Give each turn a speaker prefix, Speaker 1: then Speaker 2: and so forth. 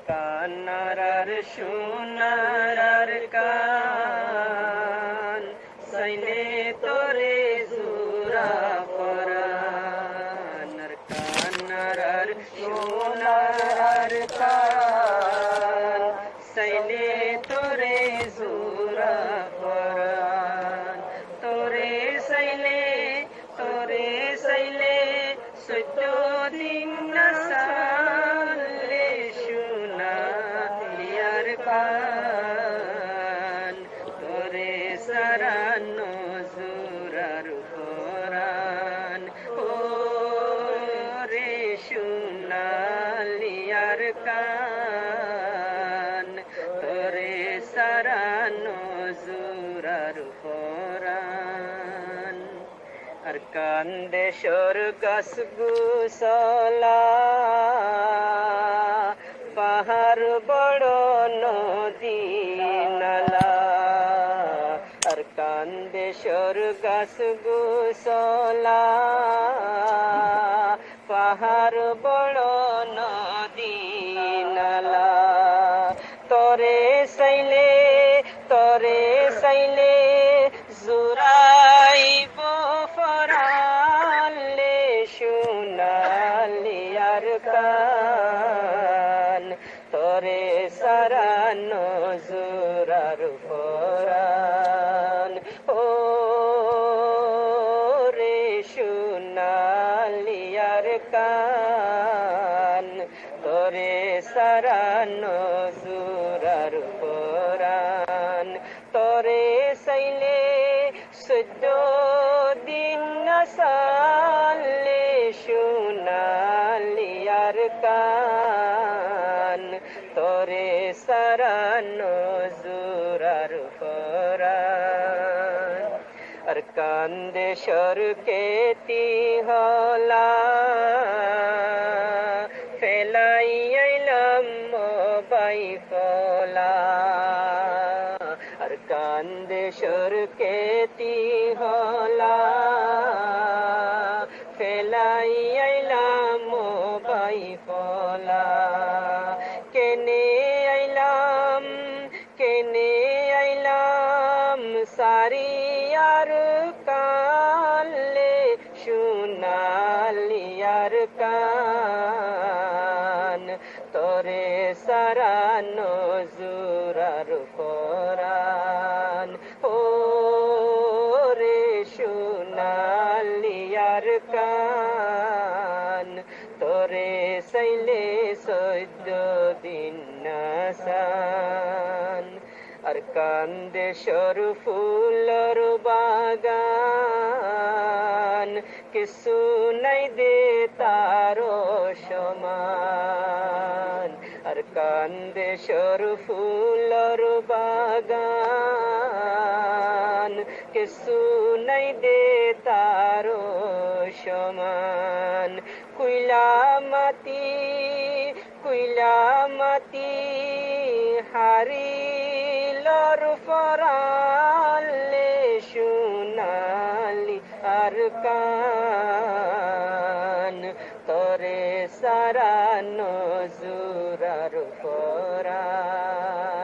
Speaker 1: কান্নার সোনার কান সাইলে তোরে জুরা পরান কান্নার সোনার কান সাইলে তোরে জুরা পরান তোরে সাইলে সত্য দিন না সালে সোনা ইয়ার কান তোরে সারানো জুরার পরান ও রে সোনালিয়ার কান তোরে সারানো জুরার পরান আর কান্দে স্বর্গাস গুসলা পাহাড় বড় নদী নালা আর কান্দে স্বর্গাস গুসলা পাহাড় বড় নদী নালা তরে সাইলে জুরাইব ফরালে সোনালিয়ার কান তরে সারানো জুরার পরান ও রে সোনালিয়ার কান তোরে সারানো জুরার পরান তোরে সাইলে সদ্য দিন না সালে সোনালিয়ার কান তোরে সারানো জুরার পরান আর কান্দে সরকেতি হলা ফেলাই আইলাম বাই ফলা আর কান্দে সরকেতি হলা ফেলাই আইলাম বাই ফলা কেনে আইলাম সারি আর কালে সোনালিয়ার কান তোরে সারানো জুরার পরান ও রে সোনালিয়ার কান তোরে সাইলে সদ্য দিন নাসান আর কান্দে সর ফুলর বাগান কিছু নাই দে তারো সমান আর কান্দে সর ফুলর বাগান কিছু নাই দে তারো সমান কুইলা মাটি হারিলর ফরালে সোনালি আর কান তোরে সারানো জুরার পরান।